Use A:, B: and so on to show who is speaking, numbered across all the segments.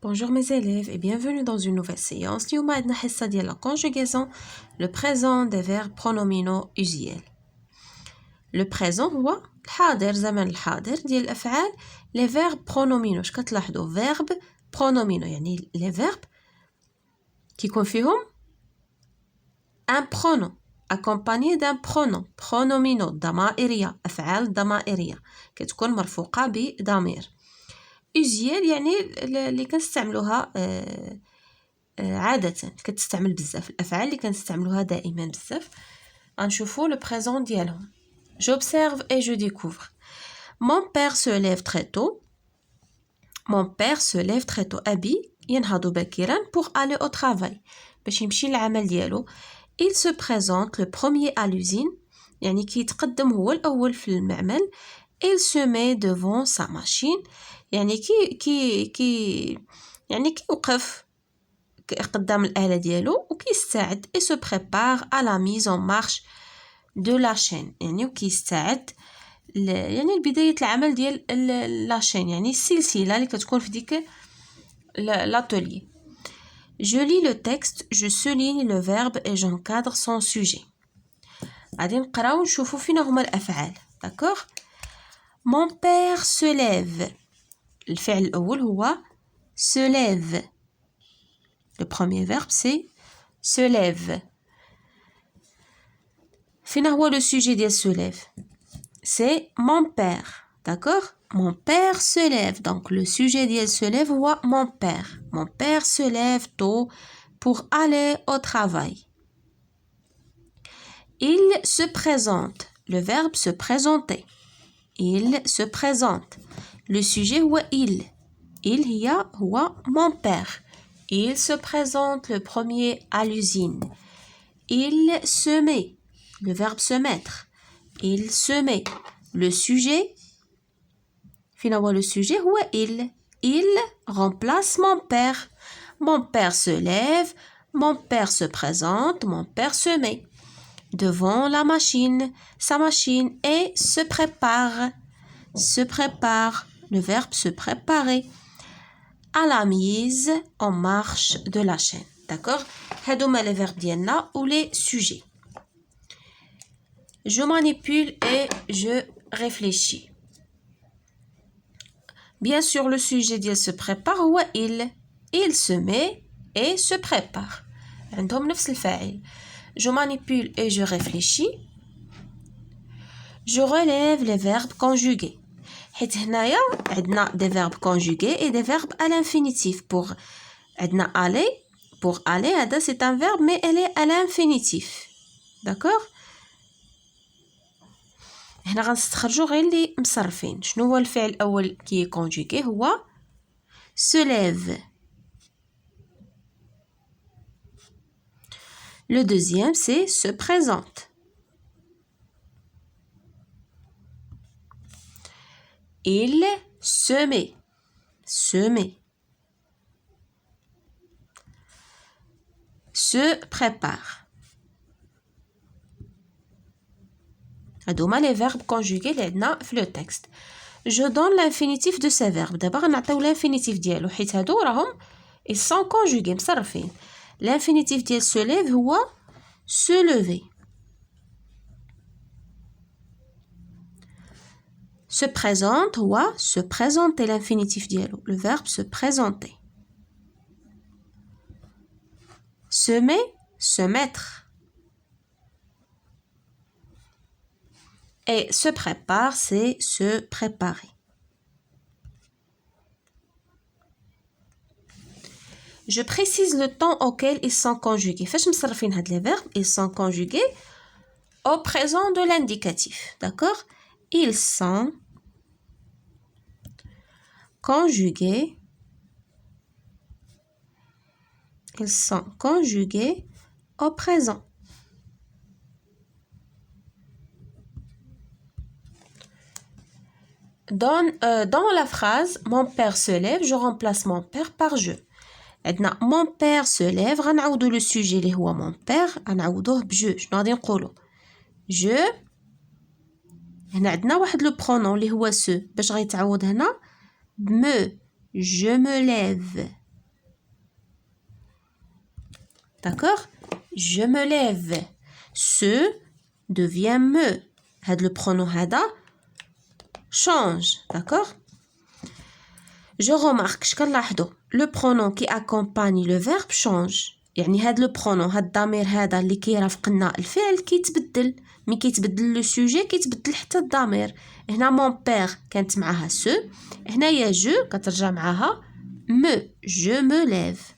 A: Bonjour mes élèves et bienvenue dans une nouvelle séance. اليوم عندنا حصة ديال la conjugaison, le présent des verbes pronominaux usuels. Le présent هو الحاضر زمن الحاضر ديال الأفعال les verbes pronominaux. اش كتلاحظوا verbe pronominaux يعني les verbes كيكون فيهم un pronom accompagné d'un pronom pronominaux ضمائرية أفعال ضمائرية كتكون مرفوقة بضمير. usuel يعني اللي كنستعملوها عادة كتستعمل بزاف الأفعال اللي كنستعملوها دائما بزاف. غنشوفوا le présent ديالهم. J'observe et je découvre. Mon père se lève très tôt. Mon père se lève très tôt. أبي ينهض باكرا pour aller au travail. باش يمشي للعمل ديالو. Il se présente le premier à l'usine. يعني كيتقدم هو الأول في المعمل. Il se met devant sa machine. يعني كيوقف قدام الآلة ديالو وكيستعد et se prépare à la mise en marche de la chaîne. يعني وكيستعد يعني لبداية العمل ديال la chaîne يعني السلسلة اللي كتكون في ديك l'atelier. Je lis le texte, je souligne le verbe et j'encadre son sujet. غادي نقراو نشوفوا فين هما الأفعال. d'accord. Mon père se lève. الفعل الأول هو se lève. Le premier verbe c'est se lève. فين هو le sujet ديال se lève? C'est mon père. D'accord? Mon père se lève. Donc le sujet ديال se lève هو mon père. Mon père se lève tôt pour aller au travail. Il se présente. Le verbe se présenter. Il se présente. Le sujet هو il. Il هو mon père. Il se présente le premier à l'usine. Il se met. Le verbe se mettre. Il se met. Le sujet. Finalement, le sujet هو il. Il remplace mon père. Mon père se lève. Mon père se présente. Mon père se met devant la machine. Sa machine et se prépare. Se prépare. Le verbe se préparer. À la mise en marche de la chaîne. D'accord? هادوما les verbes ديالنا ou les sujets. Je manipule et je réfléchis. Bien sûr, le sujet ديال se prépare هو il. Il se met et se prépare. عندهم نفس الفاعل. Je manipule et je réfléchis. Je relève les verbes conjugués. حيت هنايا عندنا des verbes conjugués et des verbes à l'infinitif. Pour عندنا aller, pour aller هذا c'est un verbe mais elle est à l'infinitif. d'accord. هنا غنستخرجوا غير اللي مصرفين. شنو هو الفعل الاول كي conjugué هو se lève. Le deuxième c'est se présente. Il se met. Se met. Se prépare. هادوما les verbes conjugués اللي عندنا في le texte. Je donne l'infinitif de ces verbes. دابا غنعطيو l'infinitif ديالو حيت هادو راهم ils sont conjugués مصرفين. L'infinitif ديال se lève هو se lever. Se présente هو se présenter l'infinitif ديالو. Le verbe se présenter. Se met, se mettre. Et se prépare, c'est se préparer. Je précise le temps auquel ils sont conjugués. فاش مصرفين هاد les verbes, ils sont conjugués au présent de l'indicatif. D'accord? Ils sont conjugués. Ils sont conjugués au présent. Dans la phrase mon père se lève, je remplace mon père par je. عندنا mon père se lève غنعوضوا le sujet اللي هو mon père غنعوضوه بجو. شنو غادي نقولوا je. هنا عندنا واحد لو pronom اللي هو se. باش غيتعوض هنا me. Je me lève. d'accord? Je me lève. Se devient me. Le pronom hada change, d'accord? Je remarque, le pronom qui accompagne le verbe change. يعني هاد لو برونون هاد الضمير هذا اللي كيرافقنا الفعل كيتبدل مي كيتبدل لو سوجي كيتبدل حتى الضمير. هنا مون بير كانت معاها سو، هنايا جو كترجع معاها مو جو مو ليف.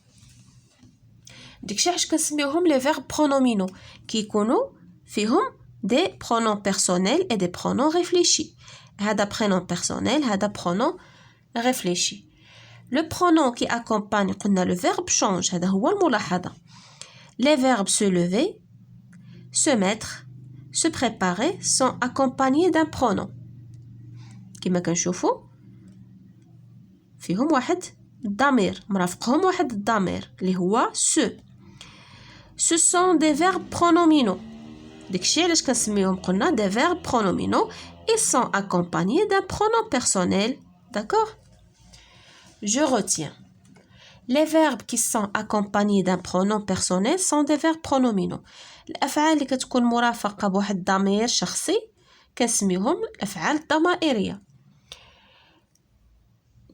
A: داكشي علاش كنسميوهم لي فيرب برونومينو كيكونوا فيهم دي برونون بيرسونيل اي دي برونون ريفليشي. هذا برونون بيرسونيل هذا برونون réfléchi. Le pronom qui accompagne le verbe change. هذا هو الملاحظة. Les verbes se lever, se mettre, se préparer sont accompagnés d'un pronom. كما كنشوفوا فيهم واحد الضمير مرافقهم واحد الضمير اللي هو se. Ce sont des verbes pronominaux. داكشي علاش كنسميوهم قلنا des verbes pronominaux. Ils sont accompagnés d'un pronom personnel. D'accord? Je retiens. Les verbes qui sont accompagnés d'un pronom personnel sont des verbes pronominaux. الأفعال اللي كتكون مرافقة بواحد الضمير شخصي كنسميوهم الأفعال الضمائرية.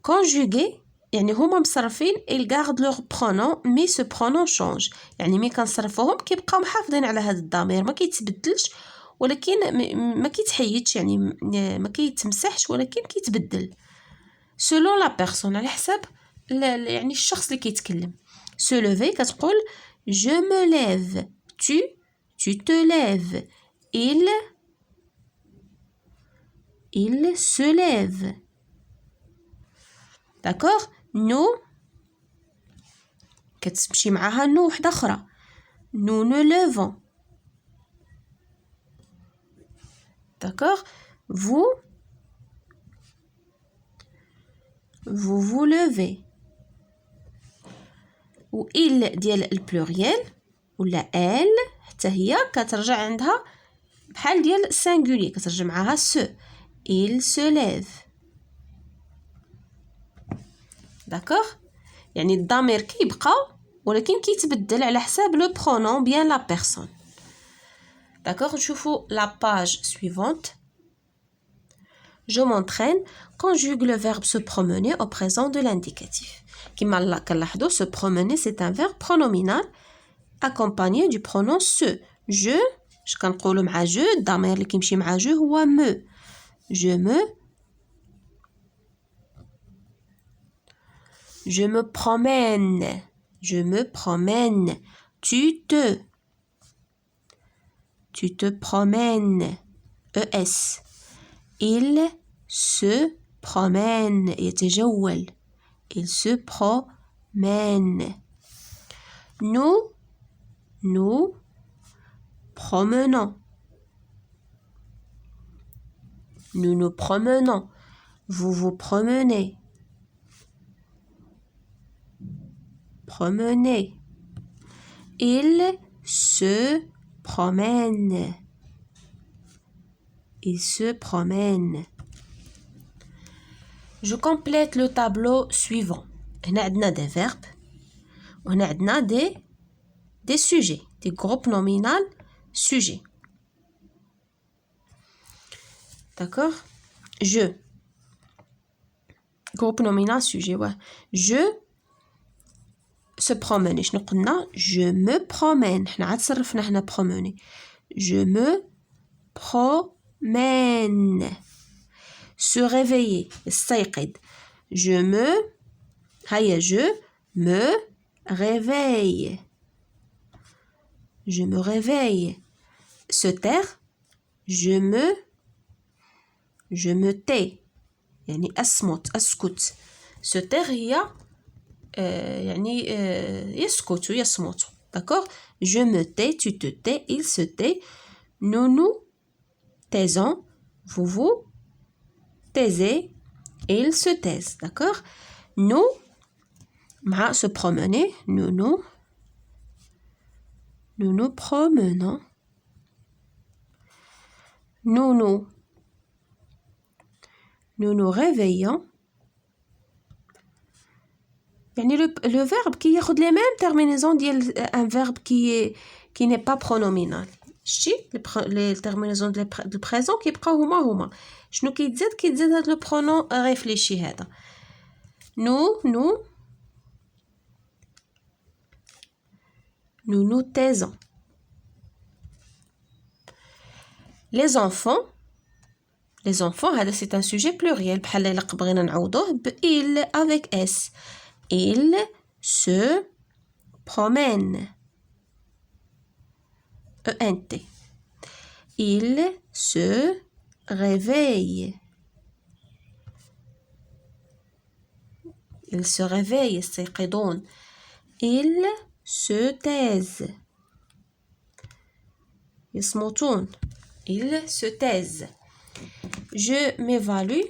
A: Conjugués يعني هما مصرفين ils gardent leur pronom mais ce pronom change. يعني ملي كنصرفوهم كيبقاو محافظين على هذا الضمير ما كيتبدلش ولكن ما كيتحيدش يعني ما كيتمسحش ولكن كيتبدل. selon la personne على حساب يعني الشخص اللي كيتكلم. se lever كتقول je me lève. tu te lèves. il se lève. d'accord? nous كتمشي معاها nous وحده اخرى. nous ne levons. d'accord? vous vous levez. و il ديال البلوريال ولا elle حتى هي كترجع عندها بحال ديال السينغولي كترجع معاها se. il se lève. d'accord? يعني الضمير كيبقى ولكن كيتبدل على حساب لو برونون بيان لا بيرسون. d'accord? نشوفوا la page suivante. Je m'entraîne conjugue le verbe se promener au présent de l'indicatif. كما كنلاحظوا se promener c'est un verbe pronominal accompagné du pronom se. je اش كنقولوا مع je الضمير اللي كيمشي مع je هو me. je me promène. je me promène. tu te promènes. es. il se promène. يتجول. il se promène. nous promenons. nous nous promenons. vous vous promenez. promenez. il se promène. il se promène. Je complète le tableau suivant. هنا عندنا des verbes وهنا عندنا des sujets, des groupes nominal sujets. d'accord? je groupe nominal sujet ouais. je se promener شنو قلنا je me promène حنا عاد صرفنا هنا promener. je me promène. se réveiller استيقظ. je me réveille. je me réveille. se taire. je me tais. يعني أسكت. se taire هي يعني يسكت ويصمت. d'accord? je me tais, tu te tais, il se tait, nous nous taisons, vous vous taisez et ils se taisent. d'accord? nous مع se promener. nous nous promenons. nous nous réveillons. يعني le verbe qui ياخد les mêmes terminaisons ديال un verbe qui n'est pas pronominal. شتي les terminaisons du présent كيبقاو هما شنو كيتزاد هاد le pronom réfléchi هذا. nous taisons. Les enfants هذا c'est un sujet pluriel بحال الا بغينا نعوضوه ب il avec s. Il se promène. ENT. Il se réveille. Il se réveille, يستيقظون. Il se taise. يصمتون. Il se taise. Je m'évalue.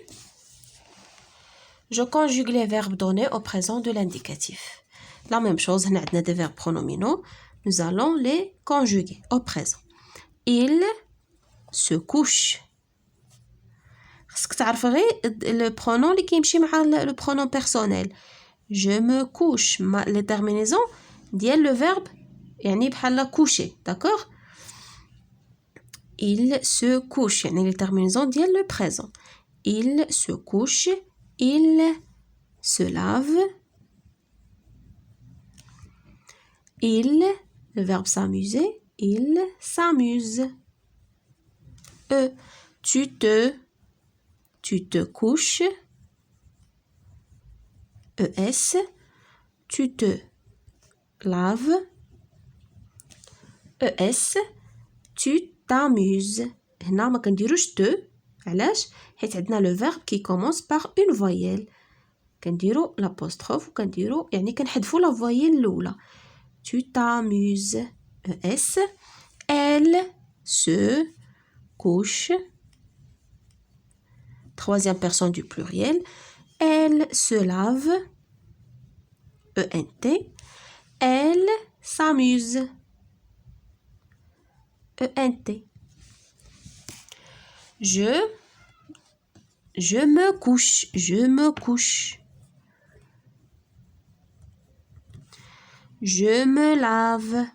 A: Je conjugue les verbes donnés au présent de l'indicatif. La même chose, on a des verbes pronominaux. Nous allons les conjuguer au présent. Il se couche. خصك تعرف غير le pronom اللي كيمشي مع le pronom personnel. Je me couche. Les terminaisons ديال le verbe يعني بحال coucher, d'accord? Il se couche يعني les terminaisons ديال le présent. Il se couche. Il se lave. Il, le verbe s'amuser, il s'amuse. Tu te couches. ES, tu te laves. ES, tu t'amuses. هنا ما كنديروش te. علاش؟ حيت عندنا لو فيرب كي كومونس باغ اون فويل كنديرو لابوستروف وكنديرو يعني كنحذفو لا فويل الاولى. Tu t'amuses. ES. Elle se couche. Troisième personne du pluriel. Elle se lave. ENT. Elle s'amuse. ENT. Je me couche. Je me couche. Je me lave.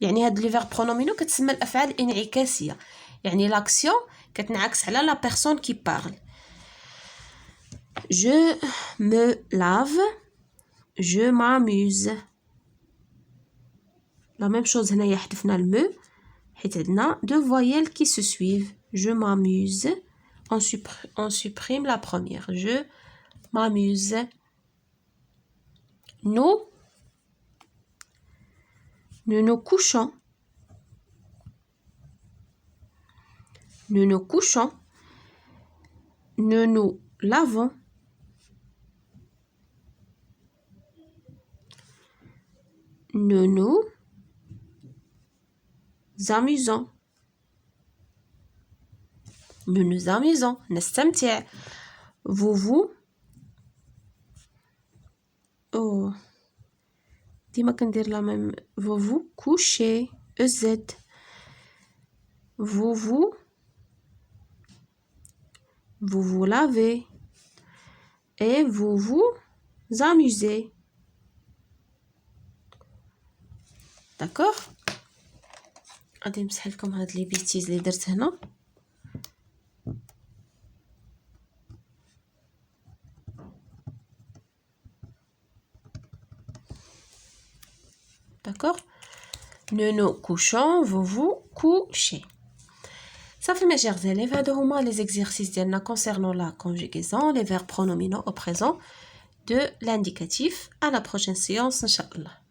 A: يعني هاد لي فيرب برونومينو كتسمى الافعال الانعكاسيه يعني لاكسيون كتنعكس على لا بيرسون كي بارل. Je me lave. Je m'amuse. La même chose هنايا حذفنا المو حيت عندنا deux voyelles qui se suivent. Je m'amuse. On supprime la première. Je m'amuse. Nous nous couchons. Nous nous couchons. Nous nous lavons. Nous nous amusons. Nous nous amusons. نستمتع. Vous Oh. ديما كندير لا ميم. Vous vous couchez. EZ. Vous vous lavez. Et vous vous amusez. D'accord? غادي نمسح لكم هاد لي بيتيز اللي درت هنا. D'accord? Nous nous couchons, vous vous couchez. Ça fait mes chers élèves, هادو هما les exercices ديالنا concernant la conjugaison, les verbes pronominaux au présent de l'indicatif. À la prochaine séance, Inch'Allah.